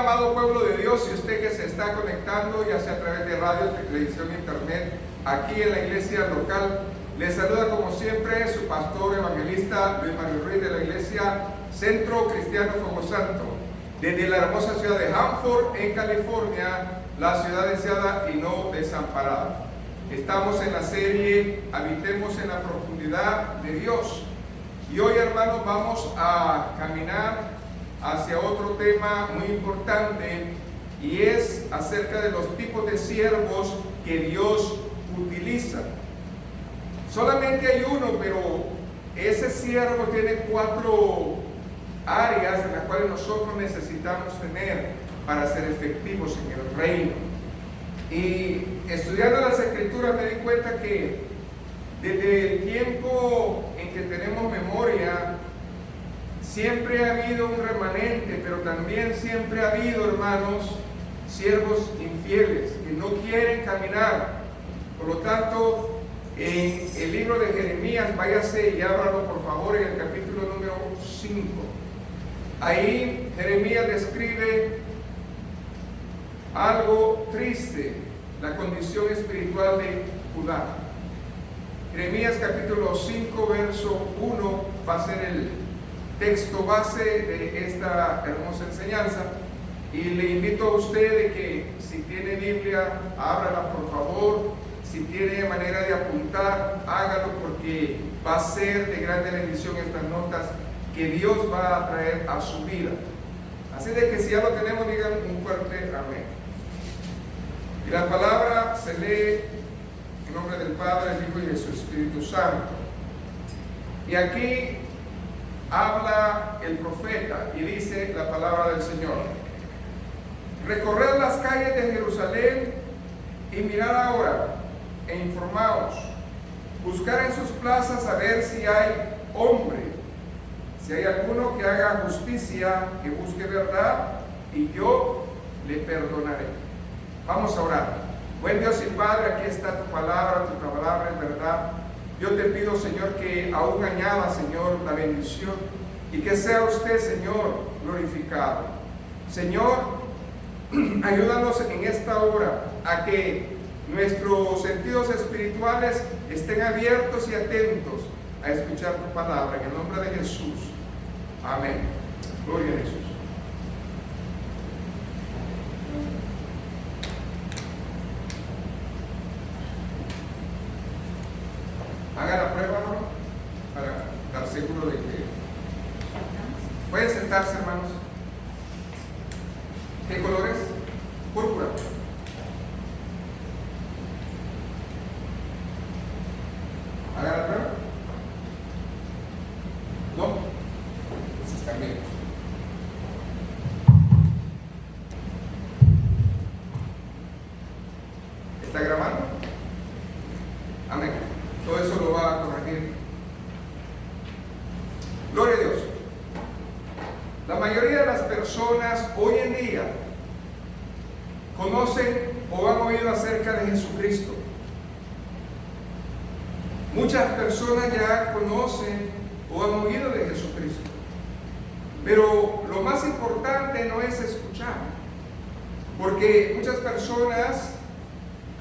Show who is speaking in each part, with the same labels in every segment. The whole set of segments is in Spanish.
Speaker 1: amado pueblo de Dios, y usted que se está conectando, ya sea a través de radio, televisión, internet, aquí en la iglesia local, les saluda como siempre su pastor evangelista Luis Mario Ruiz de la iglesia Centro Cristiano Fuego Santo, desde la hermosa ciudad de Hanford, en California, la ciudad deseada y no desamparada. Estamos en la serie Habitemos en la profundidad de Dios, y hoy, hermanos, vamos a caminar hacia otro tema muy importante, y es acerca de los tipos de siervos que Dios utiliza. Solamente hay uno, pero ese siervo tiene 4 áreas en las cuales nosotros necesitamos tener para ser efectivos en el reino. Y estudiando las Escrituras me di cuenta que desde el tiempo en que tenemos memoria, siempre ha habido un remanente, pero también siempre ha habido, hermanos, siervos infieles que no quieren caminar. Por lo tanto, en el libro de Jeremías, váyase y ábralo por favor en el capítulo número 5. Ahí Jeremías describe algo triste, la condición espiritual de Judá. Jeremías capítulo 5, verso 1 va a ser el texto base de esta hermosa enseñanza, y le invito a usted de que si tiene Biblia, ábrala por favor. Si tiene manera de apuntar, hágalo, porque va a ser de grande bendición estas notas que Dios va a traer a su vida. Así de que si ya lo tenemos, digan un fuerte amén. Y la palabra se lee en nombre del Padre, del Hijo y de su Espíritu Santo. Y aquí habla el profeta y dice la palabra del Señor: recorred las calles de Jerusalén y mirad ahora e informaos, buscar en sus plazas a ver si hay hombre, si hay alguno que haga justicia, que busque verdad, y yo le perdonaré. Vamos a orar. Buen Dios y Padre, aquí está tu palabra es verdad. Yo te pido, Señor, que aún añada, Señor, la bendición, y que sea usted, Señor, glorificado. Señor, ayúdanos en esta hora a que nuestros sentidos espirituales estén abiertos y atentos a escuchar tu palabra, en el nombre de Jesús. Amén. Gloria a Jesús. Haga la prueba, ¿no? Para estar seguro de que pueden sentarse, hermanos. ¿Qué colores? Púrpura. ¿Haga la prueba? No. Entonces están bien. ¿Está grabando? Amén. Todo eso lo va a corregir. Gloria a Dios. La mayoría de las personas hoy en día conocen o han oído acerca de Jesucristo. Muchas personas ya conocen o han oído de Jesucristo. Pero lo más importante no es escuchar, porque muchas personas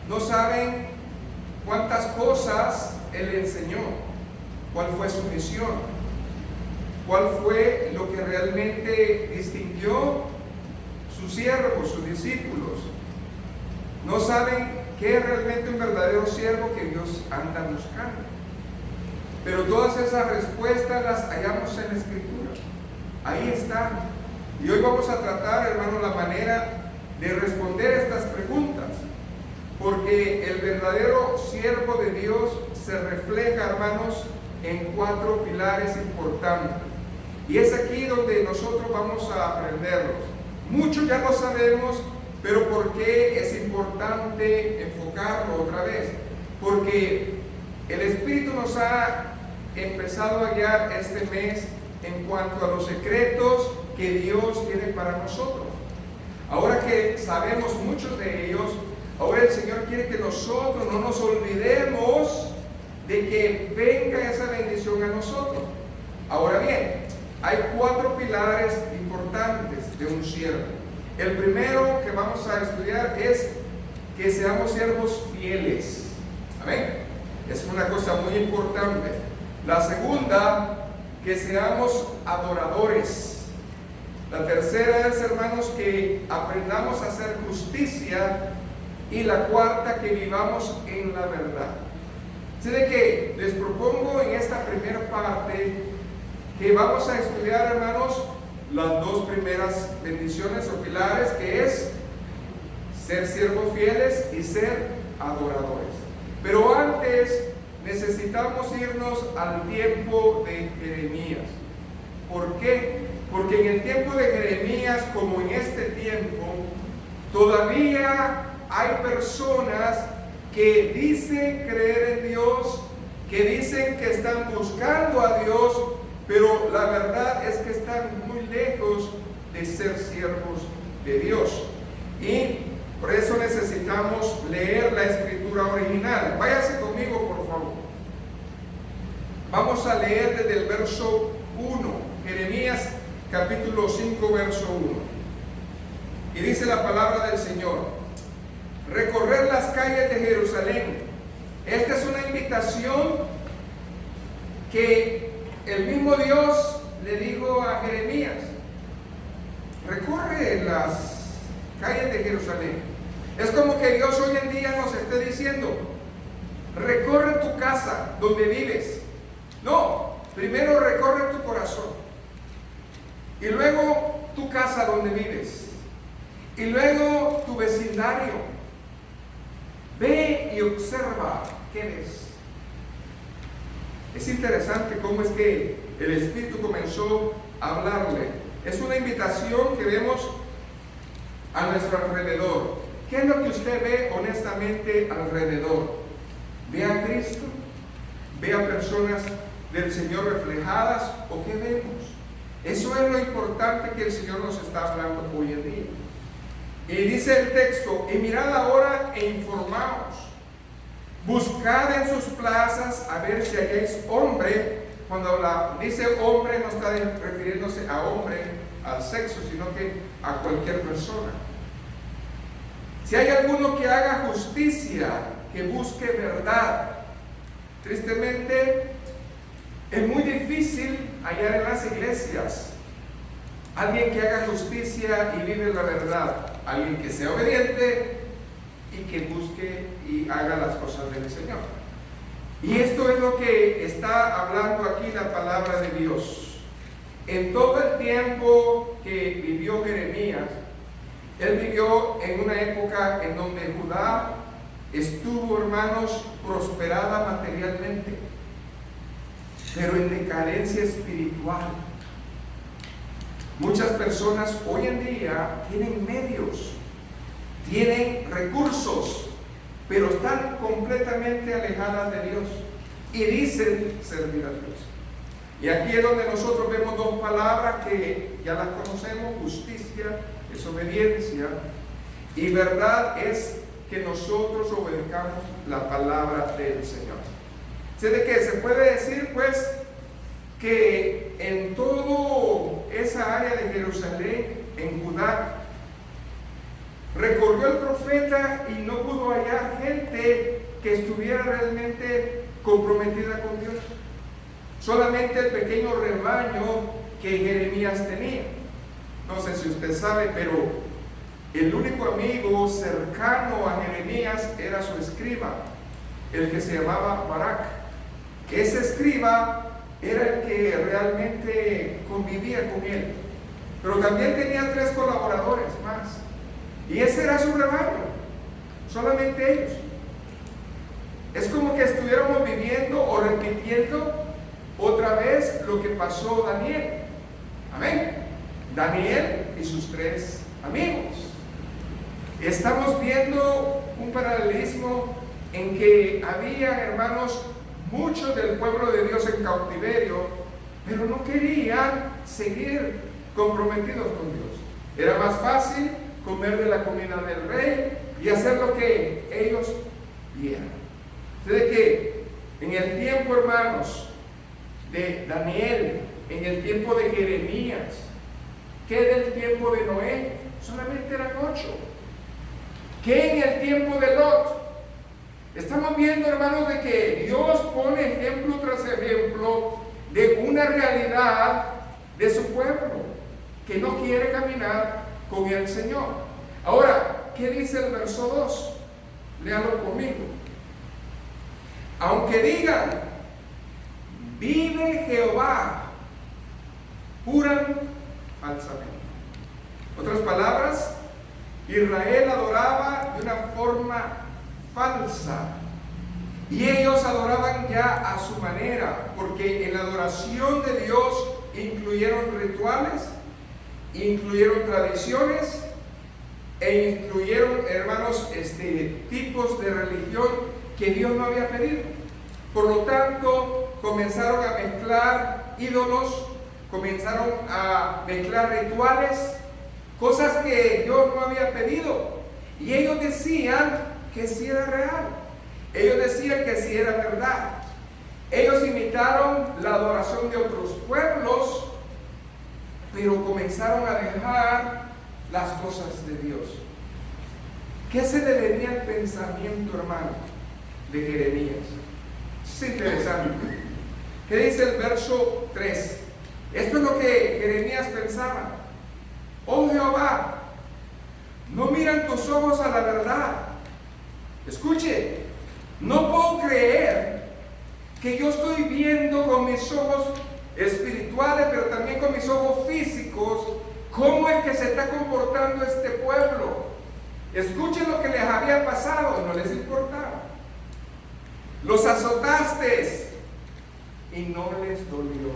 Speaker 1: no saben cuántas cosas Él enseñó, cuál fue su misión, cuál fue lo que realmente distinguió sus siervos, sus discípulos. No saben qué es realmente un verdadero siervo que Dios anda buscando. Pero todas esas respuestas las hallamos en la Escritura. Ahí está. Y hoy vamos a tratar, hermano, la manera de responder estas preguntas. Porque el verdadero siervo de Dios se refleja, hermanos, en 4 pilares importantes. Y es aquí donde nosotros vamos a aprenderlos. Muchos ya lo sabemos, pero ¿por qué es importante enfocarlo otra vez? Porque el Espíritu nos ha empezado a guiar este mes en cuanto a los secretos que Dios tiene para nosotros. Ahora que sabemos muchos de ellos, ahora el Señor quiere que nosotros no nos olvidemos de que venga esa bendición a nosotros. Ahora bien, hay 4 pilares importantes de un siervo. El primero que vamos a estudiar es que seamos siervos fieles. Amén. Es una cosa muy importante. La segunda, que seamos adoradores. La tercera es, hermanos, que aprendamos a hacer justicia. Y la cuarta, que vivamos en la verdad. Así de que les propongo en esta primera parte que vamos a estudiar, hermanos, las dos primeras bendiciones o pilares, que es ser siervos fieles y ser adoradores. Pero antes necesitamos irnos al tiempo de Jeremías. ¿Por qué? Porque en el tiempo de Jeremías, como en este tiempo, todavía hay personas que dicen creer en Dios, que dicen que están buscando a Dios, pero la verdad es que están muy lejos de ser siervos de Dios. Y por eso necesitamos leer la escritura original. Váyase conmigo, por favor. Vamos a leer desde el verso 1, Jeremías capítulo 5, verso 1. Y dice la palabra del Señor: recorrer las calles de Jerusalén. Esta es una invitación que el mismo Dios le dijo a Jeremías: recorre las calles de Jerusalén. Es como que Dios hoy en día nos esté diciendo: recorre tu casa donde vives. No, primero recorre tu corazón, y luego tu casa donde vives, y luego tu vecindario. Ve y observa qué ves. Es interesante cómo es que el Espíritu comenzó a hablarle. Es una invitación que vemos a nuestro alrededor. ¿Qué es lo que usted ve honestamente alrededor? ¿Ve a Cristo? ¿Ve a personas del Señor reflejadas? ¿O qué vemos? Eso es lo importante que el Señor nos está hablando hoy en día. Y dice el texto: y mirad ahora e informaos, buscad en sus plazas a ver si halláis hombre. Cuando dice hombre, no está refiriéndose a hombre, al sexo, sino que a cualquier persona. Si hay alguno que haga justicia, que busque verdad. Tristemente, es muy difícil hallar en las iglesias alguien que haga justicia y vive la verdad. Alguien que sea obediente y que busque y haga las cosas del Señor. Y esto es lo que está hablando aquí la palabra de Dios. En todo el tiempo que vivió Jeremías, él vivió en una época en donde Judá estuvo, hermanos, prosperada materialmente, pero en decadencia espiritual. Muchas personas hoy en día tienen medios, tienen recursos, pero están completamente alejadas de Dios y dicen servir a Dios. Y aquí es donde nosotros vemos dos palabras que ya las conocemos: justicia es obediencia y verdad es que nosotros obedezcamos la palabra del Señor. ¿Sí de qué? Se puede decir pues que en toda esa área de Jerusalén, en Judá, recorrió el profeta y no pudo hallar gente que estuviera realmente comprometida con Dios. Solamente el pequeño rebaño que Jeremías tenía. No sé si usted sabe, pero el único amigo cercano a Jeremías era su escriba, el que se llamaba Barak. Ese escriba era el que realmente convivía con él, pero también tenía 3 colaboradores más, y ese era su rebaño, solamente ellos. Es como que estuviéramos viviendo o repitiendo otra vez lo que pasó Daniel. Amén. Daniel y sus 3 amigos. Estamos viendo un paralelismo en que había, hermanos, muchos del pueblo de Dios en cautiverio, pero no querían seguir comprometidos con Dios. Era más fácil comer de la comida del rey y hacer lo que ellos vieran. De que en el tiempo, hermanos, de Daniel, en el tiempo de Jeremías, ¿Qué del tiempo de Noé? Solamente eran 8. ¿Qué en el tiempo de Lot? Estamos viendo, hermanos, de que Dios pone ejemplo tras ejemplo de una realidad de su pueblo que no quiere caminar con el Señor. Ahora, ¿qué dice el verso 2? Léalo conmigo. Aunque digan, vive Jehová, juran falsamente. Otras palabras, Israel adoraba de una forma falsa y ellos adoraban ya a su manera, porque en la adoración de Dios incluyeron rituales, incluyeron tradiciones e incluyeron, hermanos, tipos de religión que Dios no había pedido. Por lo tanto, comenzaron a mezclar ídolos, comenzaron a mezclar rituales, cosas que Dios no había pedido, y ellos decían que sí era real, ellos decían que sí era verdad. Ellos imitaron la adoración de otros pueblos, pero comenzaron a dejar las cosas de Dios. ¿Qué se le venía al pensamiento, hermano, de Jeremías? Es interesante. ¿Qué dice el verso 3? Esto es lo que Jeremías pensaba. Oh Jehová, no miran tus ojos a la verdad. Escuche, no puedo creer que yo estoy viendo con mis ojos espirituales, pero también con mis ojos físicos, cómo es que se está comportando este pueblo. Escuchen lo que les había pasado, no les importaba. Los azotaste y no les dolió.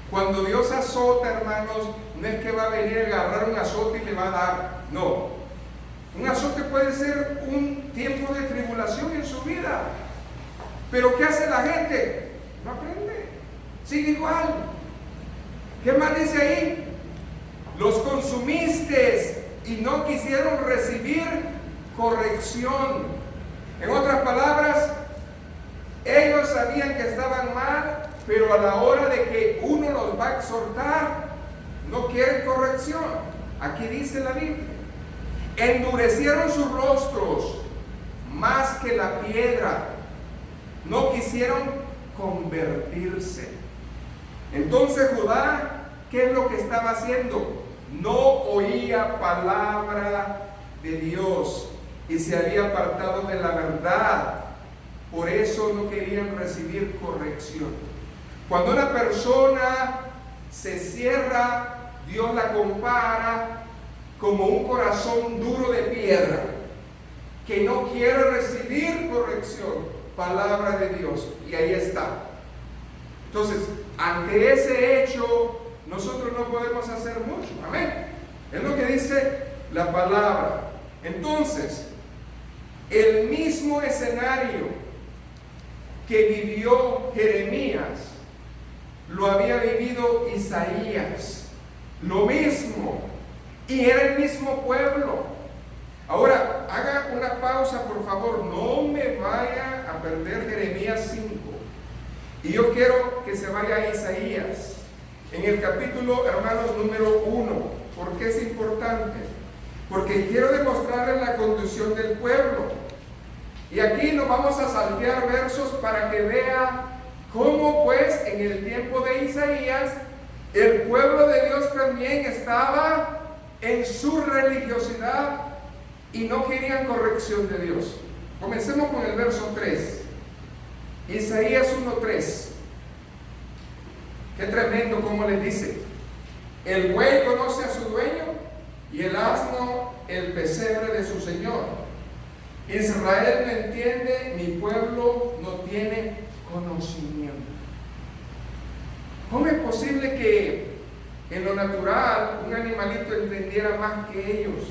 Speaker 1: Cuando Dios azota, hermanos, no es que va a venir a agarrar un azote y le va a dar. No. Un azote puede ser un tiempo de tribulación en su vida. Pero ¿qué hace la gente? No aprende. Sigue igual. ¿Qué más dice ahí? Los consumiste y no quisieron recibir corrección. En otras palabras, ellos sabían que estaban mal, pero a la hora de que uno los va a exhortar, no quieren corrección. Aquí dice la Biblia: endurecieron sus rostros más que la piedra, no quisieron convertirse. Entonces Judá, ¿qué es lo que estaba haciendo? No oía palabra de Dios y se había apartado de la verdad. Por eso no querían recibir corrección. Cuando una persona se cierra, Dios la compara como un corazón duro de piedra que no quiere recibir corrección, palabra de Dios. Y ahí está. Entonces, ante ese hecho, nosotros no podemos hacer mucho. Amén. Es lo que dice la palabra. Entonces, el mismo escenario que vivió Jeremías lo había vivido Isaías. Lo mismo. Y era el mismo pueblo. Ahora, haga una pausa, por favor. No me vaya a perder Jeremías 5. Y yo quiero que se vaya a Isaías. En el capítulo, hermanos, número 1. ¿Por qué es importante? Porque quiero demostrarles la condición del pueblo. Y aquí nos vamos a saltear versos para que vea cómo, pues, en el tiempo de Isaías, el pueblo de Dios también estaba en su religiosidad y no querían corrección de Dios. Comencemos con el verso 3. Isaías 1:3. Qué tremendo como les dice: el buey conoce a su dueño y el asno el pesebre de su señor. Israel no entiende, mi pueblo no tiene conocimiento. ¿Cómo es posible que en lo natural un animalito entendiera más que ellos?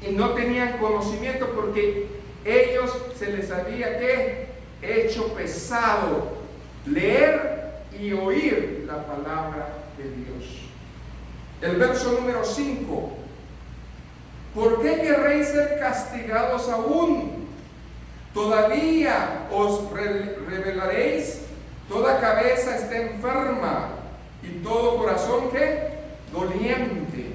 Speaker 1: Y no tenían conocimiento porque ellos se les había hecho pesado leer y oír la palabra de Dios. El verso número 5: ¿por qué querréis ser castigados aún? Todavía os rebelaréis. Toda cabeza está enferma y todo corazón doliente,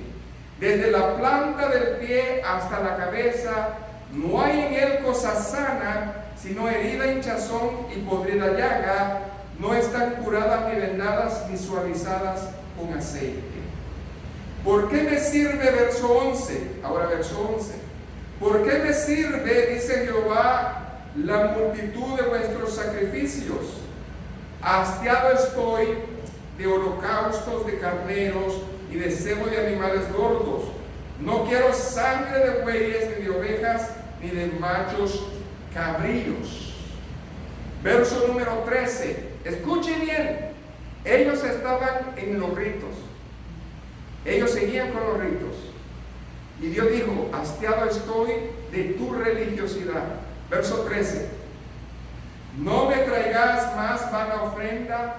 Speaker 1: desde la planta del pie hasta la cabeza. No hay en él cosa sana, sino herida, hinchazón y podrida llaga. No están curadas ni vendadas ni suavizadas con aceite. ¿Por qué me sirve? Verso 11. Ahora verso 11. ¿Por qué me sirve, dice Jehová, la multitud de vuestros sacrificios? Hastiado estoy de holocaustos de carneros y de cebo de animales gordos. No quiero sangre de bueyes, ni de ovejas, ni de machos cabríos. Verso número 13. Escuche bien. Ellos estaban en los ritos. Ellos seguían con los ritos. Y Dios dijo: hastiado estoy de tu religiosidad. Verso 13. No me traigas más vana ofrenda.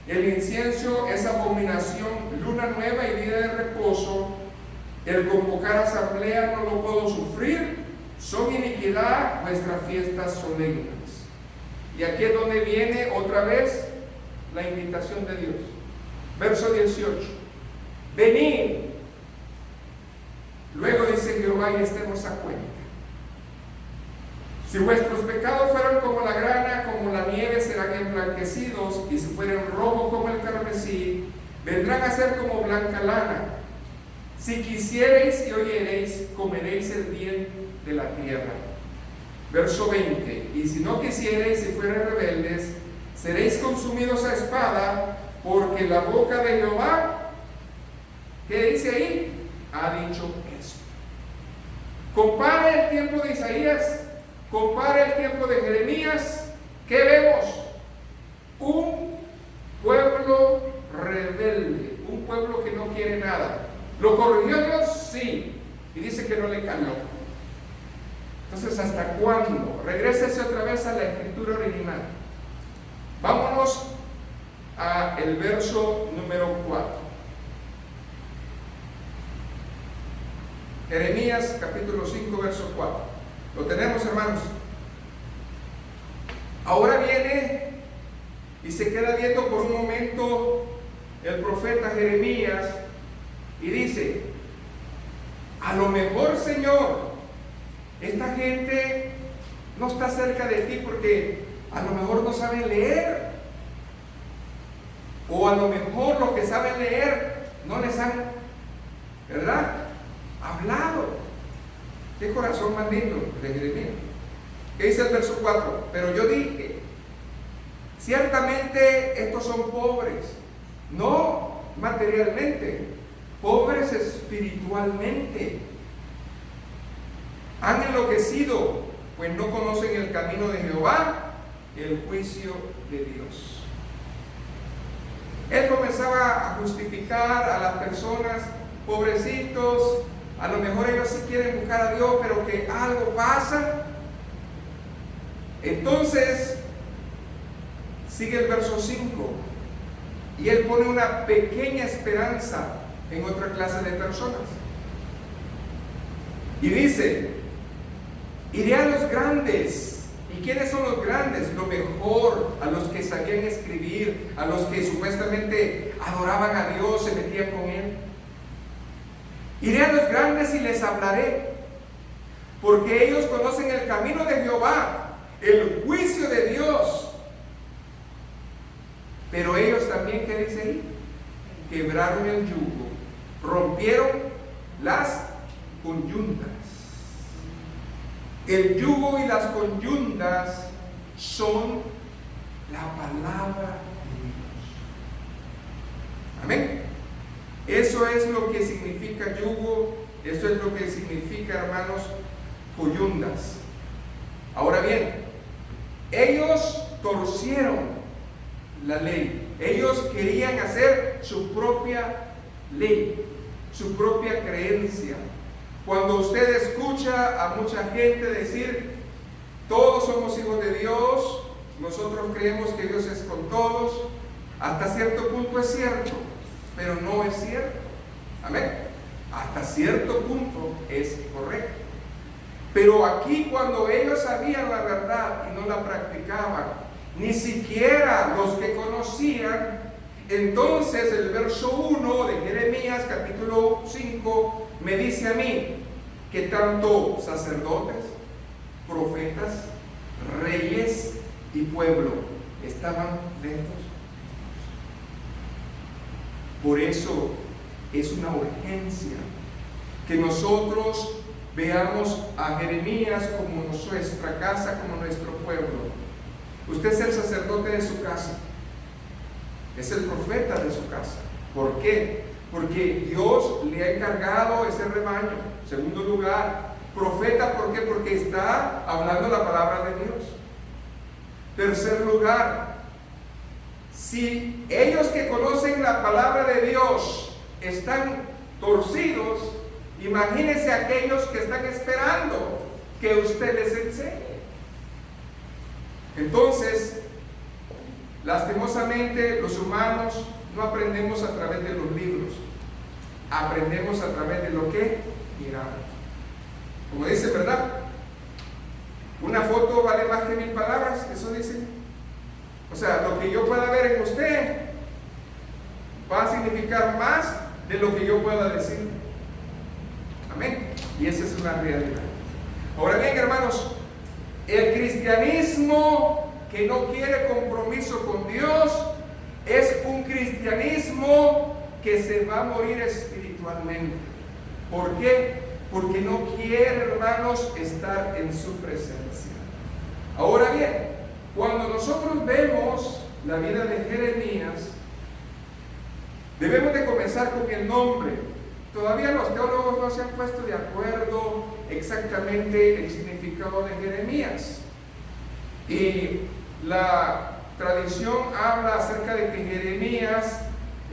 Speaker 1: El incienso es abominación, luna nueva y día de reposo. El convocar asamblea no lo puedo sufrir. Son iniquidad vuestras fiestas solemnes. Y aquí es donde viene otra vez la invitación de Dios. Verso 18. Venid. Luego dice Jehová: y estemos a cuenta. Si vuestros pecados fueran como la grana, como la nieve, serán emblanquecidos, y si fueran rojos como el carmesí, vendrán a ser como blanca lana. Si quisiereis y oyereis, comeréis el bien de la tierra. Verso 20. Y si no quisiereis y fuereis rebeldes, seréis consumidos a espada, porque la boca de Jehová, ¿qué dice ahí? Ha dicho esto. Compare el tiempo de Isaías, compare el tiempo de Jeremías. ¿Qué vemos? Un pueblo rebelde, un pueblo que no quiere nada. ¿Lo corrigió Dios? Sí. Y dice que no le caló. Entonces, ¿hasta cuándo? Regrésese otra vez a la escritura original. Vámonos a el verso número 4. Jeremías capítulo 5, verso 4. ¿Lo tenemos, hermanos? Ahora viene y se queda viendo por un momento el profeta Jeremías y dice: a lo mejor, Señor, esta gente no está cerca de ti porque a lo mejor no saben leer, o a lo mejor los que saben leer no les han, ¿verdad?, hablado. Qué corazón más lindo de Jeremías. ¿Qué dice el verso 4? Pero yo dije: ciertamente estos son pobres, no materialmente, pobres espiritualmente. Han enloquecido, pues no conocen el camino de Jehová, el juicio de Dios. Él comenzaba a justificar a las personas: pobrecitos, a lo mejor ellos sí quieren buscar a Dios, pero que algo pasa. Entonces sigue el verso 5, y él pone una pequeña esperanza en otra clase de personas. Y dice: iré a los grandes. ¿Y quiénes son los grandes? Lo mejor, a los que sabían escribir, a los que supuestamente adoraban a Dios, se metían con Él. Iré a los grandes y les hablaré, porque ellos conocen el camino de Jehová, el juicio de Dios. Pero ellos también, ¿qué dice ahí? Quebraron el yugo, rompieron las conyuntas. El yugo y las conyuntas son la palabra de Dios. Amén. Eso es lo que significa yugo, eso es lo que significa, hermanos, conyuntas. Ahora bien, ellos torcieron la ley. Ellos querían hacer su propia ley, su propia creencia. Cuando usted escucha a mucha gente decir: todos somos hijos de Dios, nosotros creemos que Dios es con todos, hasta cierto punto es cierto, pero no es cierto. Amén. Hasta cierto punto es correcto. Pero aquí, cuando ellos sabían la verdad y no la practicaban, ni siquiera los que conocían, entonces el verso 1 de Jeremías capítulo me dice a mí que tanto sacerdotes, profetas, reyes y pueblo estaban lejos. Por eso es una urgencia que nosotros veamos a Jeremías como nuestra casa, como nuestro pueblo. Usted es el sacerdote de su casa, es el profeta de su casa. ¿Por qué? Porque Dios le ha encargado ese rebaño. Segundo lugar, profeta, ¿por qué? Porque está hablando la palabra de Dios. Tercer lugar, si ellos que conocen la palabra de Dios están torcidos, imagínense aquellos que están esperando que usted les enseñe. Entonces, lastimosamente, los humanos no aprendemos a través de los libros, aprendemos a través de lo que miramos. Como dice, ¿verdad? Una foto vale más que 1000 palabras, eso dice. O sea, lo que yo pueda ver en usted va a significar más de lo que yo pueda decir. Amén. Y esa es una realidad. Ahora bien, hermanos, el cristianismo que no quiere compromiso con Dios es un cristianismo que se va a morir espiritualmente. ¿Por qué? Porque no quiere, hermanos, estar en su presencia. Ahora bien, cuando nosotros vemos la vida de Jeremías, debemos de comenzar con el nombre. Todavía los teólogos no se han puesto de acuerdo exactamente el significado de Jeremías. Y la tradición habla acerca de que Jeremías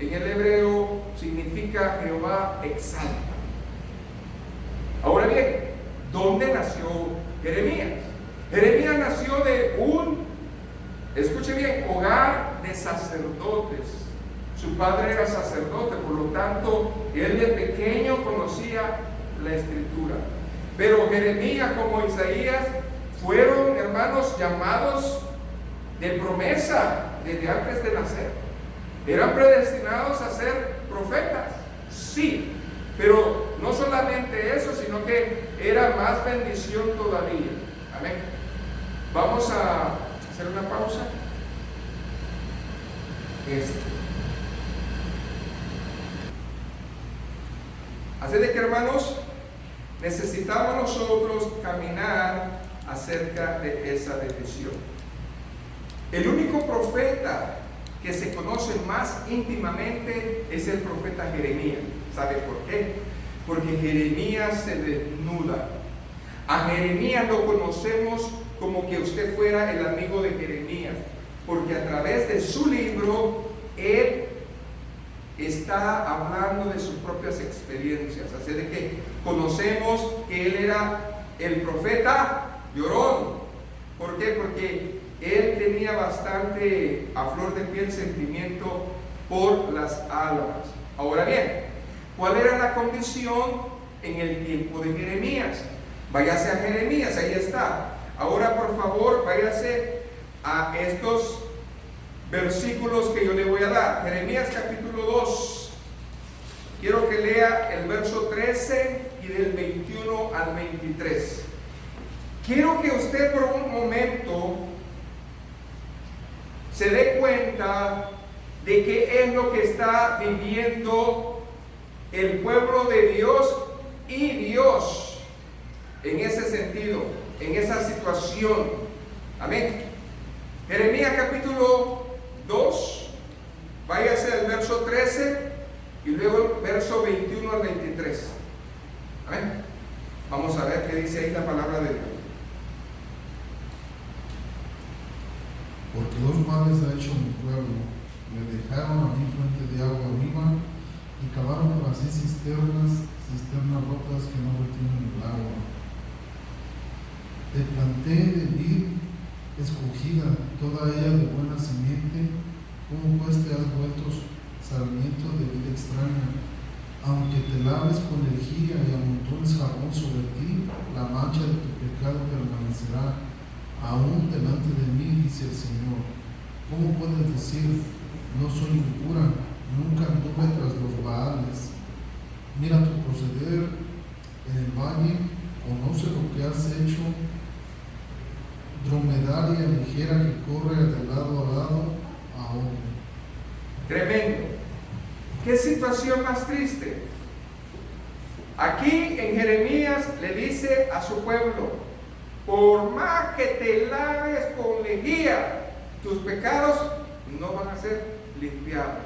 Speaker 1: en el hebreo significa Jehová exalta. Ahora bien, ¿dónde nació Jeremías? Jeremías nació de escuche bien, hogar de sacerdotes. Su padre era sacerdote, por lo tanto, él de pequeño conocía la escritura. Pero Jeremías, como Isaías, fueron, hermanos, llamados de promesa desde antes de nacer. ¿Eran predestinados a ser profetas? Sí, pero no solamente eso, sino que era más bendición todavía. Amén. Vamos a hacer una pausa. Así de que, hermanos, necesitamos nosotros caminar acerca de esa decisión. El único profeta que se conoce más íntimamente es el profeta Jeremías. ¿Sabe por qué? Porque Jeremías se desnuda. A Jeremías lo conocemos como que usted fuera el amigo de Jeremías, porque a través de su libro él está hablando de sus propias experiencias. Así de que conocemos que él era el profeta llorón. ¿Por qué? Porque él tenía bastante a flor de piel sentimiento por las almas. Ahora bien, ¿cuál era la condición en el tiempo de Jeremías? Váyase a Jeremías, ahí está. Ahora, por favor, váyase a estos versículos que yo le voy a dar. Jeremías capítulo 2. Quiero que lea el verso 13 y del 21 al 23. Quiero que usted por un momento se dé cuenta de qué es lo que está viviendo el pueblo de Dios y Dios en ese sentido, en esa situación. Amén. Jeremías capítulo 2, váyase al verso 13 y luego el verso 21 al 23. Amén. Vamos a ver qué dice ahí la palabra de Dios.
Speaker 2: Porque 2 males ha hecho mi pueblo: me dejaron a mí fuente de agua viva y cavaron para sí cisternas rotas que no retienen el agua. Te planté de vid escogida, toda ella de buena simiente, como pues te has vuelto sarmiento de vid extraña. Aunque te laves con lejía y amontones jabón sobre ti, la mancha de tu pecado permanecerá aún delante de mí, dice el Señor. ¿Cómo puedes decir, no soy impura, nunca anduve tras los Baales? Mira tu proceder
Speaker 1: condición más triste. Aquí en Jeremías le dice a su pueblo: por más que te laves con lejía, tus pecados no van a ser limpiados.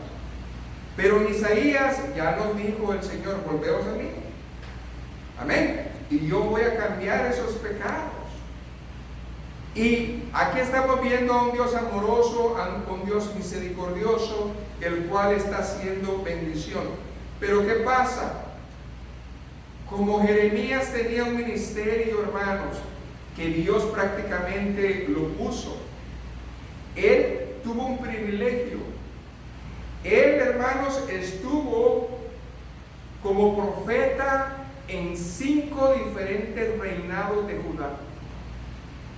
Speaker 1: Pero en Isaías ya nos dijo el Señor: volveos a mí. Amén. Y yo voy a cambiar esos pecados. Y aquí estamos viendo a un Dios amoroso, a un Dios misericordioso, el cual está haciendo bendición. Pero ¿qué pasa? Como Jeremías tenía un ministerio, hermanos, que Dios prácticamente lo puso, él tuvo un privilegio. Él, hermanos, estuvo como profeta en 5 diferentes reinados de Judá.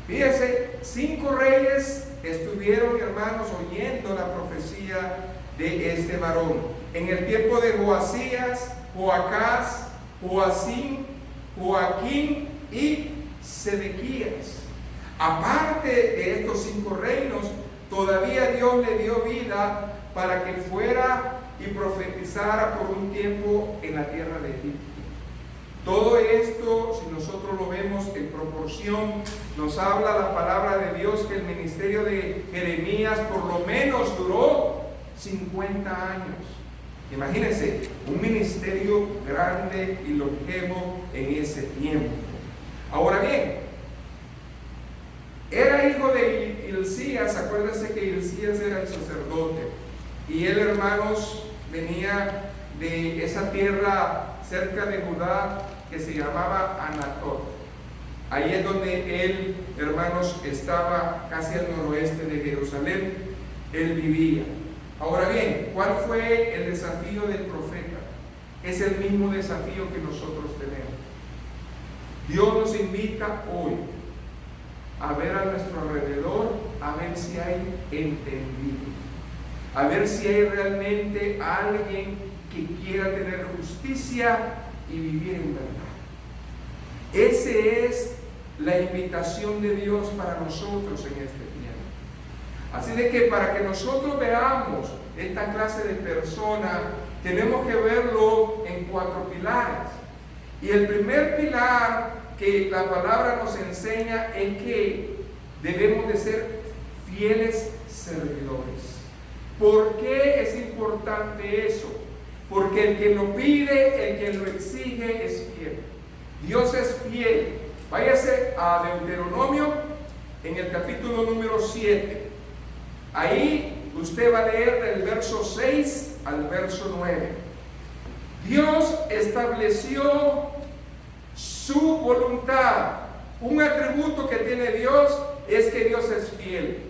Speaker 1: Fíjense, 5 reyes estuvieron, hermanos, oyendo la profecía de este varón. En el tiempo de Joasías, Joacás, Joacim, Joaquín y Sedequías. Aparte de estos 5 reinos, todavía Dios le dio vida para que fuera y profetizara por un tiempo en la tierra de Egipto. Todo esto, si nosotros lo vemos en proporción, nos habla la palabra de Dios que el ministerio de Jeremías por lo menos duró 50 años. Imagínense, un ministerio grande y longevo en ese tiempo. Ahora bien, era hijo de Hilcías. Acuérdense que Hilcías era el sacerdote, y él, hermanos, venía de esa tierra cerca de Judá que se llamaba Anatot. Ahí es donde él, hermanos, estaba casi al noroeste de Jerusalén. Él vivía. Ahora bien, ¿cuál fue el desafío del profeta? Es el mismo desafío que nosotros tenemos. Dios nos invita hoy a ver a nuestro alrededor, a ver si hay entendido, a ver si hay realmente alguien que quiera tener justicia y vivir en verdad. Esa es la invitación de Dios para nosotros en este tiempo. Así de que para que nosotros veamos esta clase de persona, tenemos que verlo en 4 pilares. Y el primer pilar que la palabra nos enseña es que debemos de ser fieles servidores. ¿Por qué es importante eso? Porque el que lo pide, el que lo exige es fiel. Dios es fiel. Váyase a Deuteronomio en el capítulo número 7. Ahí usted va a leer del verso 6 al verso 9. Dios estableció su voluntad. Un atributo que tiene Dios es que Dios es fiel.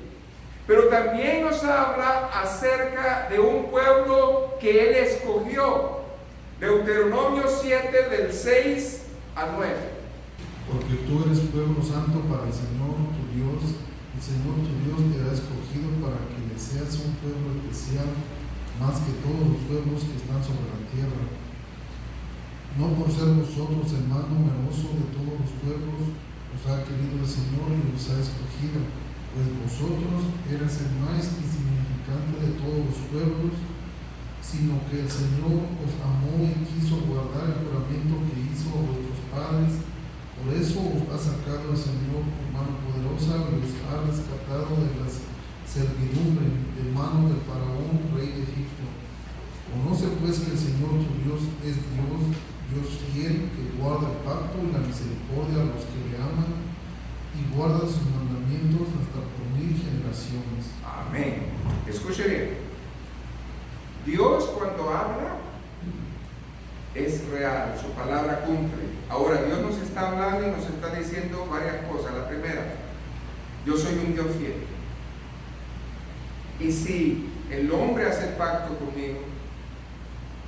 Speaker 1: Pero también nos habla acerca de un pueblo que Él escogió. Deuteronomio 7 del 6 al 9.
Speaker 2: Porque tú eres pueblo santo para el Señor tu Dios. El Señor tu Dios te ha escogido para que le seas un pueblo especial, más que todos los pueblos que están sobre la tierra. No por ser vosotros el más numeroso de todos los pueblos, os ha querido el Señor y os ha escogido, pues vosotros eres el más insignificante de todos los pueblos, sino que el Señor os amó y quiso guardar el juramento que hizo a vuestros padres. Por eso os ha sacado el Señor con mano poderosa y os ha rescatado de la servidumbre de mano del faraón, rey de Egipto. Conoce pues que el Señor tu Dios es Dios, Dios fiel, que guarda el pacto y la misericordia a los que le aman y guarda sus mandamientos hasta por 1000 generaciones.
Speaker 1: Amén. Escuche bien. Dios, cuando habla, es real, su palabra cumple. Ahora, Dios nos está hablando y nos está diciendo varias cosas. La primera, yo soy un Dios fiel. Y si el hombre hace pacto conmigo,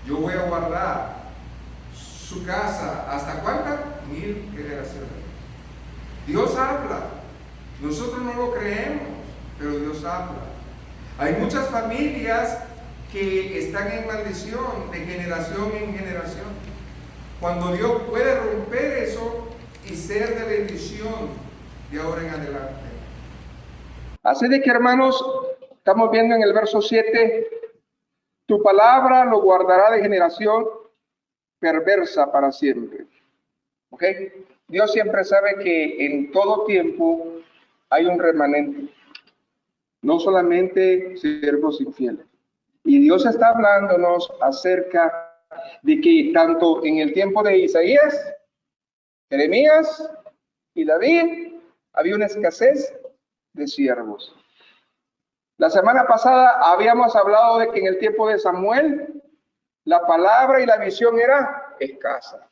Speaker 1: yo voy a guardar su casa. ¿Hasta cuántas? 1000 generaciones. Dios habla. Nosotros no lo creemos, pero Dios habla. Hay muchas familias que están en maldición de generación en generación, cuando Dios puede romper eso y ser de bendición de ahora en adelante. Así de que, hermanos, estamos viendo en el verso 7, Tu palabra lo guardará de generación perversa para siempre. ¿Ok? Dios siempre sabe que en todo tiempo hay un remanente, no solamente siervos infieles. Y Dios está hablándonos acerca de que tanto en el tiempo de Isaías, Jeremías y David había una escasez de siervos. La semana pasada habíamos hablado de que en el tiempo de Samuel la palabra y la visión era escasa.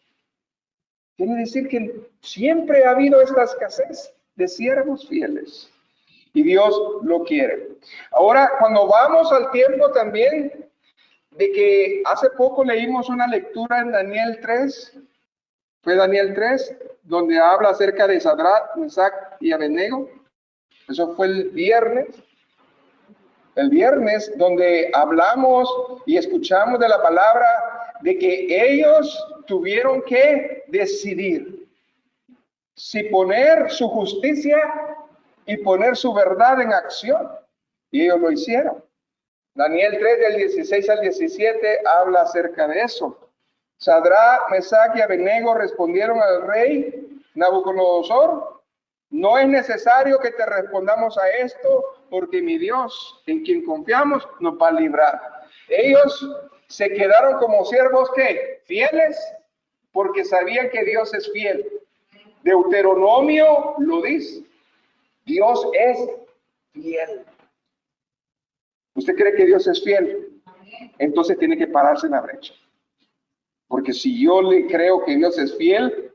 Speaker 1: Quiere decir que siempre ha habido esta escasez de siervos fieles y Dios lo quiere. Ahora, cuando vamos al tiempo también de que hace poco leímos una lectura en Daniel 3, fue Daniel 3, donde habla acerca de Sadrach, Mesach y Abednego. Eso fue el viernes donde hablamos y escuchamos de la palabra de que ellos tuvieron que decidir si poner su justicia y poner su verdad en acción. Y ellos lo hicieron. Daniel 3 del 16 al 17 habla acerca de eso. Sadrach, Mesach y Abednego respondieron al rey Nabucodonosor: no es necesario que te respondamos a esto, porque mi Dios, en quien confiamos, nos va a librar. Ellos se quedaron como siervos, ¿qué? Fieles, porque sabían que Dios es fiel. Deuteronomio lo dice. Dios es fiel. ¿Usted cree que Dios es fiel? Entonces tiene que pararse en la brecha. Porque si yo le creo que Dios es fiel,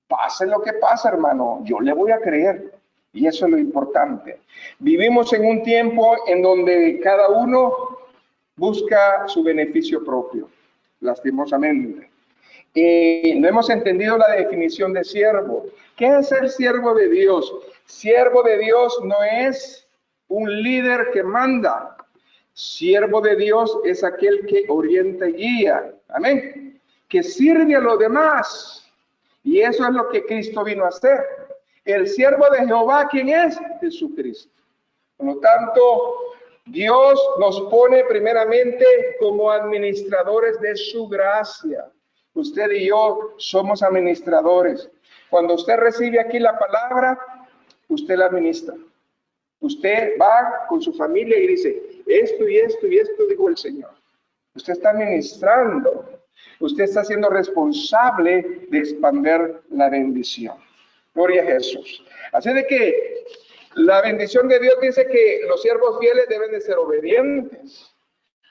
Speaker 1: pase lo que pase, hermano, yo le voy a creer. Y eso es lo importante. Vivimos en un tiempo en donde cada uno busca su beneficio propio, lastimosamente. No hemos entendido la definición de siervo. ¿Qué es ser siervo de Dios? Siervo de Dios no es un líder que manda. Siervo de Dios es aquel que orienta y guía. Amén. Que sirve a los demás. Y eso es lo que Cristo vino a hacer. El siervo de Jehová, ¿quién es? Jesucristo. Por lo tanto, Dios nos pone primeramente como administradores de su gracia. Usted y yo somos administradores. Cuando usted recibe aquí la palabra, usted la administra. Usted va con su familia y dice, esto y esto y esto dijo el Señor. Usted está administrando. Usted está siendo responsable de expandir la bendición. Gloria a Jesús. Así de que la bendición de Dios dice que los siervos fieles deben de ser obedientes.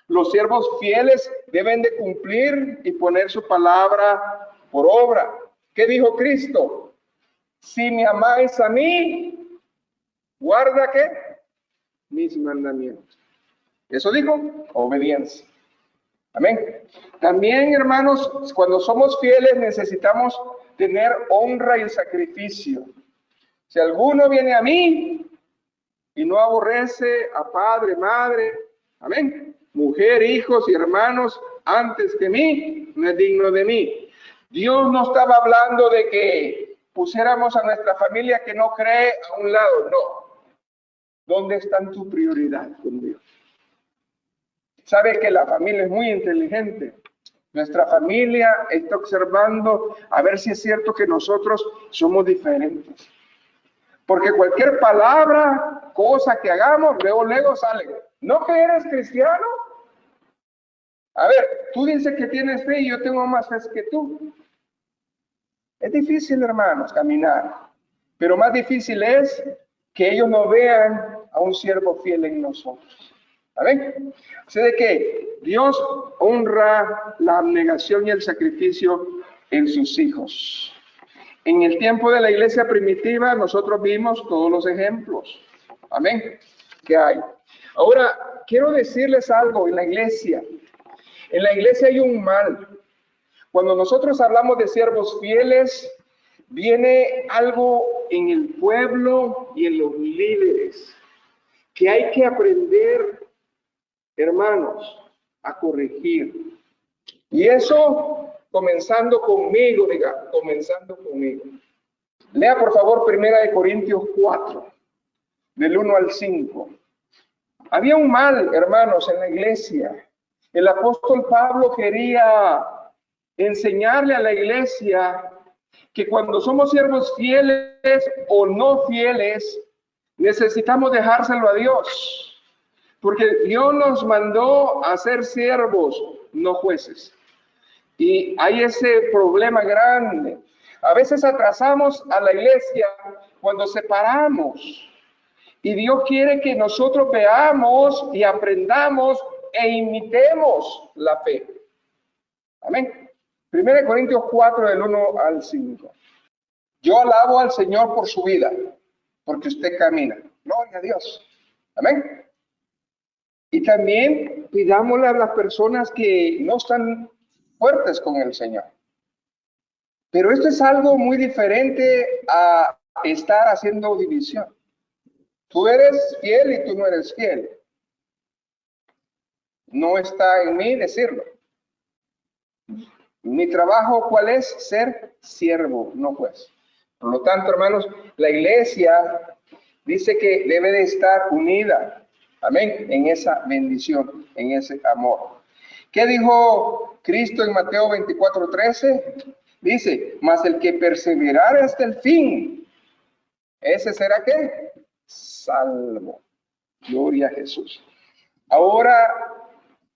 Speaker 1: Los siervos fieles deben de cumplir y poner su palabra por obra. ¿Qué dijo Cristo? Si me amáis a mí, guarda ¿qué? Mis mandamientos. Eso dijo, obediencia. Amén. También, hermanos, cuando somos fieles necesitamos tener honra y sacrificio. Si alguno viene a mí y no aborrece a padre, madre, amén, mujer, hijos y hermanos antes que mí, no es digno de mí. Dios no estaba hablando de que pusiéramos a nuestra familia que no cree a un lado, no. ¿Dónde está tu prioridad con Dios? Sabe que la familia es muy inteligente. Nuestra familia está observando a ver si es cierto que nosotros somos diferentes. Porque cualquier palabra, cosa que hagamos, luego sale. ¿No que eres cristiano? A ver, tú dices que tienes fe y yo tengo más fe que tú. Es difícil, hermanos, caminar. Pero más difícil es que ellos no vean a un siervo fiel en nosotros. ¿Amén? Así de que Dios honra la abnegación y el sacrificio en sus hijos. En el tiempo de la iglesia primitiva nosotros vimos todos los ejemplos. Amén. Que hay. Ahora, quiero decirles algo en la iglesia. En la iglesia hay un mal. Cuando nosotros hablamos de siervos fieles, viene algo en el pueblo y en los líderes que hay que aprender, hermanos, a corregir. Y eso comenzando conmigo, diga, comenzando conmigo. Lea por favor 1 Corintios 4, del 1 al 5. Había un mal, hermanos, en la iglesia. El apóstol Pablo quería enseñarle a la iglesia que cuando somos siervos fieles o no fieles, necesitamos dejárselo a Dios, porque Dios nos mandó a ser siervos, no jueces. Y hay ese problema grande. A veces atrasamos a la iglesia cuando separamos. Y Dios quiere que nosotros veamos y aprendamos e imitemos la fe. Amén. 1 Corintios 4, del 1 al 5. Yo alabo al Señor por su vida, porque usted camina. Gloria a Dios. Amén. Y también pidámosle a las personas que no están fuertes con el Señor. Pero esto es algo muy diferente a estar haciendo división. Tú eres fiel y tú no eres fiel. No está en mí decirlo. Mi trabajo, ¿cuál es? Ser siervo, no juez. Por lo tanto, hermanos, la iglesia dice que debe de estar unida. Amén. En esa bendición, en ese amor. ¿Qué dijo Cristo en Mateo 24:13? Dice, mas el que perseverare hasta el fin, ese será ¿qué? Salvo. Gloria a Jesús. Ahora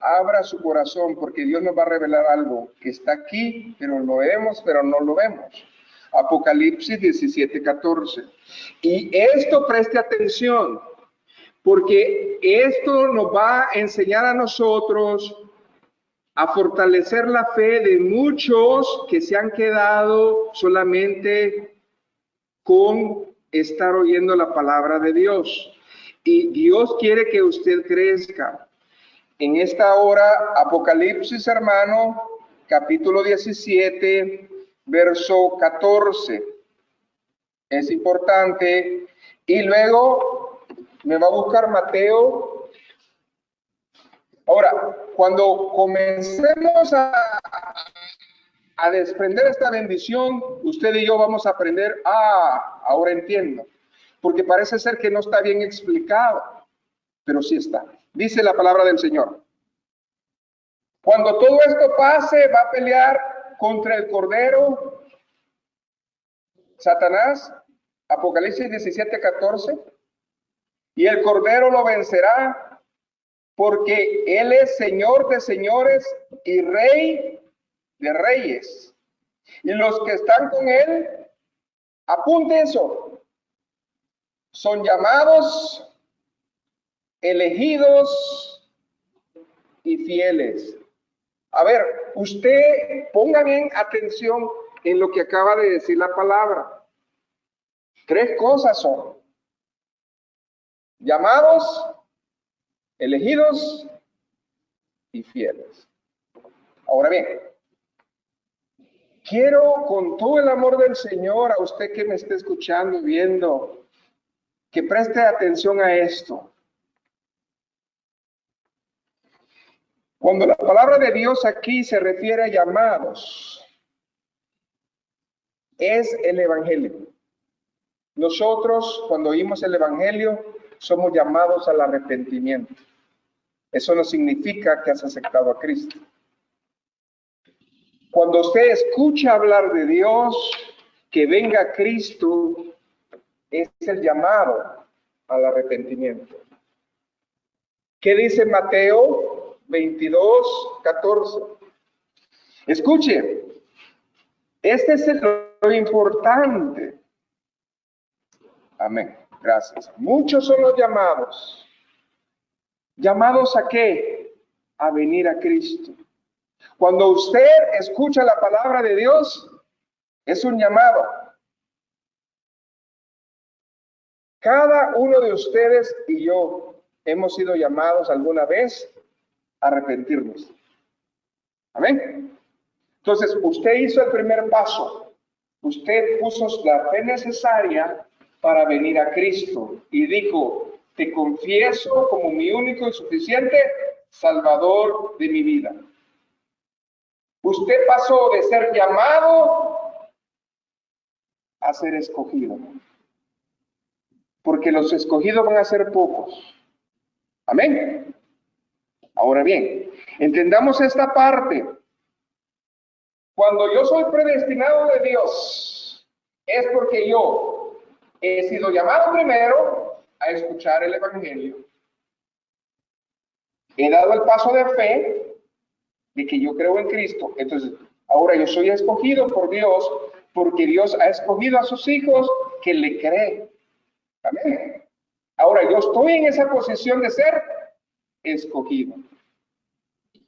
Speaker 1: abra su corazón porque Dios nos va a revelar algo que está aquí, pero lo vemos, pero no lo vemos. Apocalipsis 17:14. Y esto preste atención, porque esto nos va a enseñar a nosotros a fortalecer la fe de muchos que se han quedado solamente con estar oyendo la palabra de Dios. Y Dios quiere que usted crezca. En esta hora, Apocalipsis, hermano, capítulo 17, verso 14. Es importante. Y luego me va a buscar Mateo. Ahora, cuando comencemos a desprender esta bendición, usted y yo vamos a aprender, ahora entiendo, porque parece ser que no está bien explicado, pero sí está. Dice la palabra del Señor. Cuando todo esto pase, va a pelear contra el Cordero, Satanás, Apocalipsis 17:14, y el Cordero lo vencerá, porque Él es Señor de señores y Rey de reyes. Y los que están con Él, apunte eso, son llamados, elegidos y fieles. A ver, usted ponga bien atención en lo que acaba de decir la palabra. 3 cosas son: llamados, elegidos y fieles. Ahora bien, quiero con todo el amor del Señor a usted que me esté escuchando y viendo, que preste atención a esto. Cuando la palabra de Dios aquí se refiere a llamados, es el Evangelio. Nosotros, cuando oímos el Evangelio, somos llamados al arrepentimiento. Eso no significa que has aceptado a Cristo. Cuando usted escucha hablar de Dios, que venga Cristo, es el llamado al arrepentimiento. ¿Qué dice Mateo 22:14? Escuche, este es lo importante. Amén. Gracias. Muchos son los llamados. ¿Llamados a qué? A venir a Cristo. Cuando usted escucha la palabra de Dios, es un llamado. Cada uno de ustedes y yo hemos sido llamados alguna vez a arrepentirnos. Amén. Entonces, usted hizo el primer paso. Usted puso la fe necesaria para venir a Cristo y dijo: te confieso como mi único y suficiente Salvador de mi vida. Usted pasó de ser llamado a ser escogido, porque los escogidos van a ser pocos. Amén. Ahora bien, entendamos esta parte. Cuando yo soy predestinado de Dios, es porque yo he sido llamado primero a escuchar el Evangelio. He dado el paso de fe de que yo creo en Cristo. Entonces, ahora yo soy escogido por Dios porque Dios ha escogido a sus hijos que le creen. Amén. Ahora yo estoy en esa posición de ser escogido.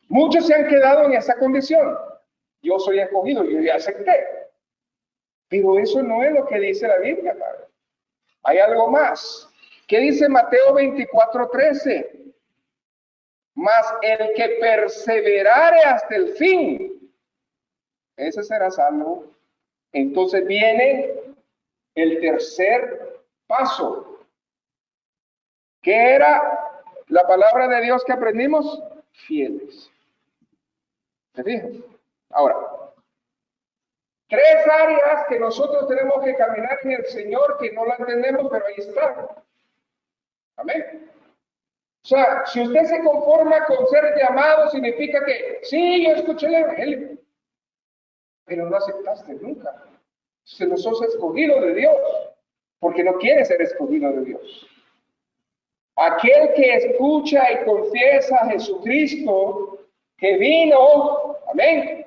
Speaker 1: Muchos se han quedado en esa condición. Yo soy escogido, yo ya acepté. Pero eso no es lo que dice la Biblia, Padre. Hay algo más. ¿Qué dice Mateo 24:13? Mas el que perseverare hasta el fin, ese será salvo. Entonces viene el tercer paso. ¿Qué era la palabra de Dios que aprendimos? Fieles. ¿Se fijan? Ahora, tres áreas que nosotros tenemos que caminar en el Señor que no la entendemos, pero ahí está. Amén. O sea, si usted se conforma con ser llamado, significa que, sí, yo escuché el Evangelio, pero no aceptaste nunca. Se no sos escogido de Dios, porque no quiere ser escogido de Dios. Aquel que escucha y confiesa a Jesucristo, que vino, amén,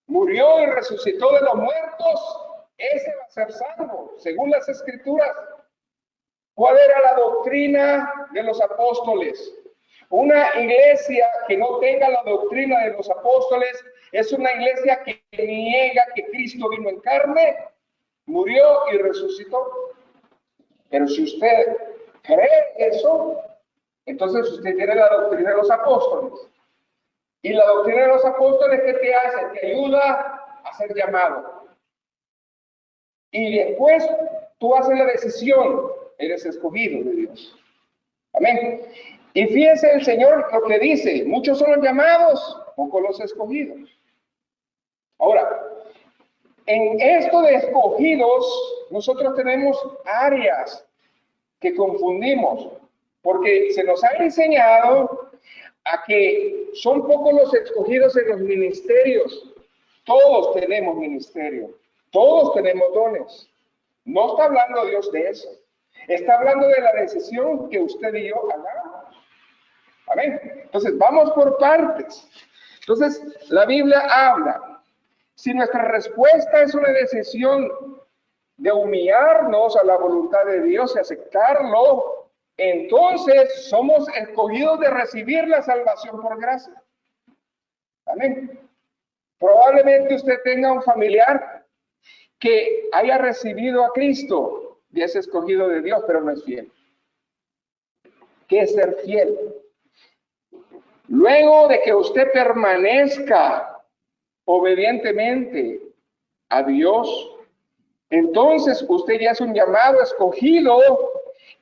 Speaker 1: murió y resucitó de los muertos, ese va a ser salvo, según las Escrituras. ¿Cuál era la doctrina de los apóstoles? Una iglesia que no tenga la doctrina de los apóstoles es una iglesia que niega que Cristo vino en carne, murió y resucitó. Pero si usted cree eso, entonces usted tiene la doctrina de los apóstoles. Y la doctrina de los apóstoles, ¿qué te hace? Te ayuda a ser llamado. Y después tú haces la decisión, eres escogido de Dios. Amén. Y fíjense el Señor lo que dice, muchos son los llamados, pocos los escogidos. Ahora, en esto de escogidos, nosotros tenemos áreas que confundimos, porque se nos ha enseñado a que son pocos los escogidos en los ministerios. Todos tenemos ministerio, todos tenemos dones. No está hablando Dios de eso. Está hablando de la decisión que usted y yo hagamos. Amén. Entonces, vamos por partes. Entonces, la Biblia habla. Si nuestra respuesta es una decisión de humillarnos a la voluntad de Dios y aceptarlo, entonces somos escogidos de recibir la salvación por gracia. Amén. Probablemente usted tenga un familiar que haya recibido a Cristo y es escogido de Dios, pero no es fiel. ¿Qué es ser fiel? Luego de que usted permanezca obedientemente a Dios, entonces usted ya es un llamado escogido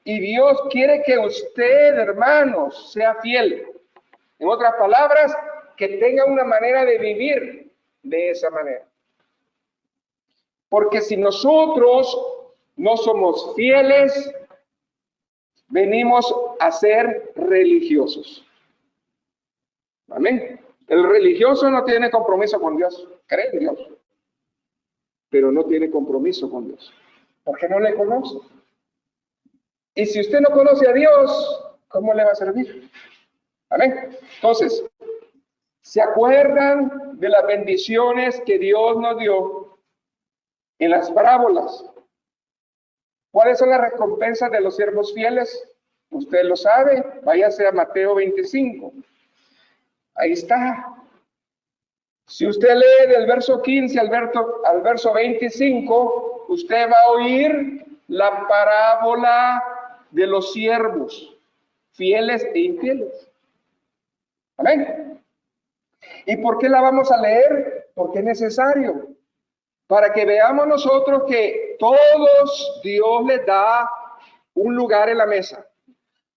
Speaker 1: y Dios quiere que usted, hermanos, sea fiel. En otras palabras, que tenga una manera de vivir de esa manera. Porque si nosotros no somos fieles, venimos a ser religiosos. Amén. El religioso no tiene compromiso con Dios, cree en Dios, pero no tiene compromiso con Dios, porque no le conoce. Y si usted no conoce a Dios, ¿cómo le va a servir? Amén. Entonces, ¿se acuerdan de las bendiciones que Dios nos dio en las parábolas? ¿Cuáles son las recompensas de los siervos fieles? Usted lo sabe, váyase a Mateo 25. Ahí está. Si usted lee del verso 15 al verso 25, usted va a oír la parábola de los siervos, fieles e infieles. Amén. ¿Y por qué la vamos a leer? Porque es necesario. Para que veamos nosotros que todos Dios les da un lugar en la mesa.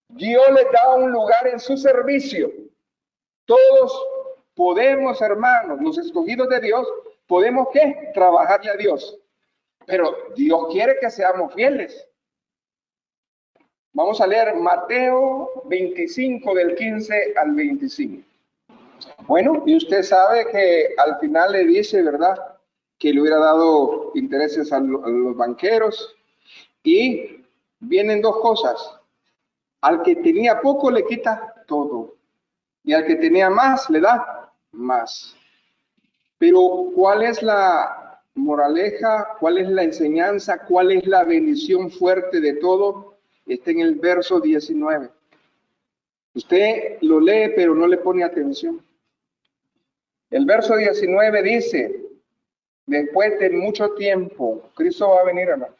Speaker 1: Dios les da un lugar en su servicio. Todos podemos, hermanos, los escogidos de Dios, podemos ¿qué? Trabajarle a Dios. Pero Dios quiere que seamos fieles. Vamos a leer Mateo 25 del 15 al 25. Bueno, y usted sabe que al final le dice, ¿verdad?, que le hubiera dado intereses a los banqueros. Y vienen dos cosas. Al que tenía poco le quita todo. Y al que tenía más le da más. Pero ¿cuál es la moraleja? ¿Cuál es la enseñanza? ¿Cuál es la bendición fuerte de todo? Está en el verso 19. Usted lo lee, pero no le pone atención. El verso 19 dice, después de mucho tiempo, Cristo va a venir, hermano.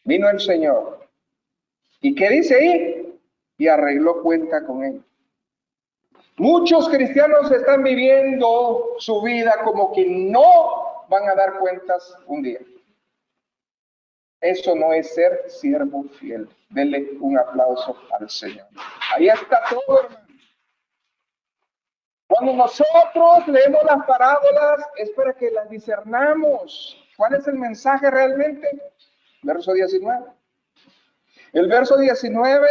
Speaker 1: Vino el Señor. ¿Y qué dice ahí? Y arregló cuenta con él. Muchos cristianos están viviendo su vida como que no van a dar cuentas un día. Eso no es ser siervo fiel. Denle un aplauso al Señor. Ahí está todo, hermano. Cuando nosotros leemos las parábolas, es para que las discernamos. ¿Cuál es el mensaje realmente? Verso 19. El verso 19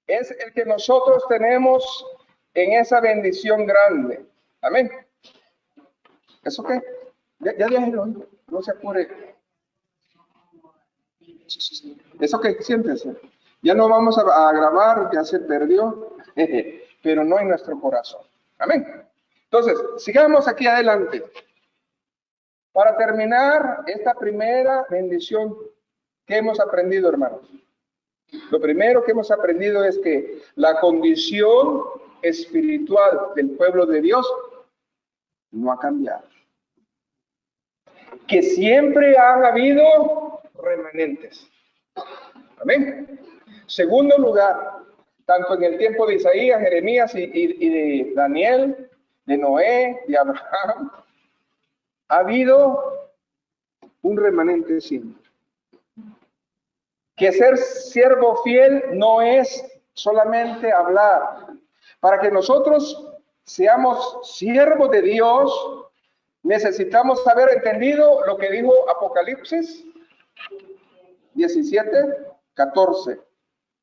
Speaker 1: es el que nosotros tenemos en esa bendición grande. Amén. ¿Eso qué? Ya déjelo, no se apure. ¿Eso qué? Siéntese. Ya no vamos a grabar, ya se perdió, pero no en nuestro corazón. Amén. Entonces, sigamos aquí adelante. Para terminar esta primera bendición que hemos aprendido, hermanos. Lo primero que hemos aprendido es que la condición espiritual del pueblo de Dios no ha cambiado. Que siempre han habido remanentes. Amén. Segundo lugar, tanto en el tiempo de Isaías, Jeremías y de Daniel, de Noé, de Abraham, ha habido un remanente siempre. Que ser siervo fiel no es solamente hablar. Para que nosotros seamos siervos de Dios, necesitamos haber entendido lo que dijo Apocalipsis 17:14.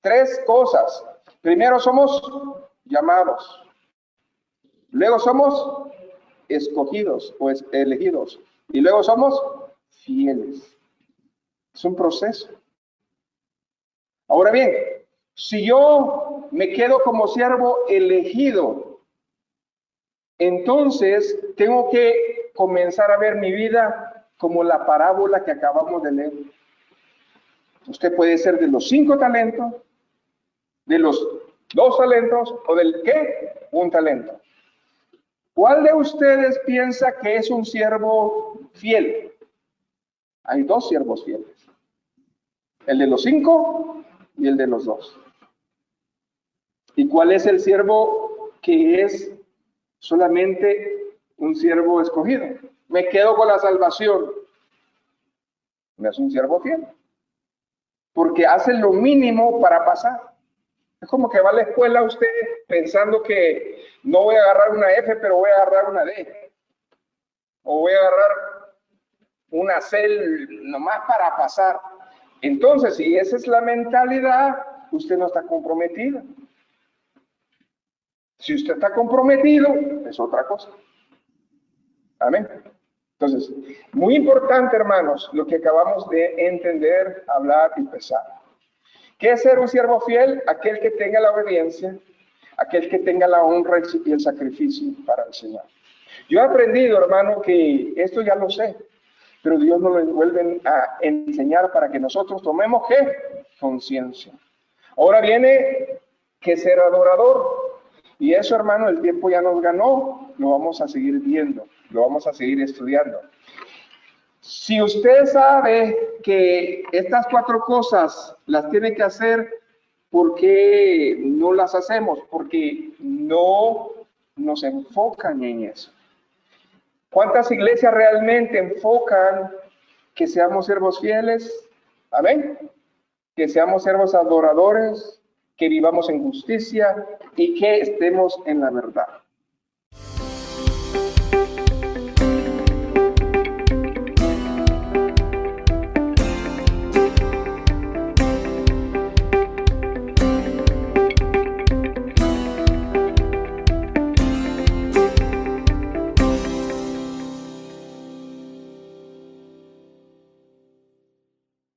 Speaker 1: Tres cosas. Primero somos llamados. Luego somos escogidos o elegidos. Y luego somos fieles. Es un proceso. Ahora bien, si yo me quedo como siervo elegido, entonces tengo que comenzar a ver mi vida como la parábola que acabamos de leer. Usted puede ser de los 5 talentos, de los 2 talentos o del ¿qué? 1 talento. ¿Cuál de ustedes piensa que es un siervo fiel? Hay 2 siervos fieles. El de los 5 y el de los 2. ¿Y cuál es el siervo que es solamente un siervo escogido? Me quedo con la salvación. No es un siervo fiel. Porque hace lo mínimo para pasar. Es como que va a la escuela usted pensando que no voy a agarrar una F, pero voy a agarrar una D. O voy a agarrar una C nomás para pasar. Entonces, si esa es la mentalidad, usted no está comprometido. Si usted está comprometido, es otra cosa. Amén. Entonces, muy importante, hermanos, lo que acabamos de entender, hablar y pensar. ¿Qué es ser un siervo fiel? Aquel que tenga la obediencia, aquel que tenga la honra y el sacrificio para el Señor. Yo he aprendido, hermano, que esto ya lo sé, pero Dios nos lo vuelve a enseñar para que nosotros tomemos, ¿qué? Conciencia. Ahora viene que ser adorador. Y eso, hermano, el tiempo ya nos ganó, lo vamos a seguir viendo, lo vamos a seguir estudiando. Si usted sabe que estas 4 cosas las tiene que hacer, ¿por qué no las hacemos? Porque no nos enfocan en eso. ¿Cuántas iglesias realmente enfocan que seamos siervos fieles? Amén. Que seamos siervos adoradores, que vivamos en justicia y que estemos en la verdad.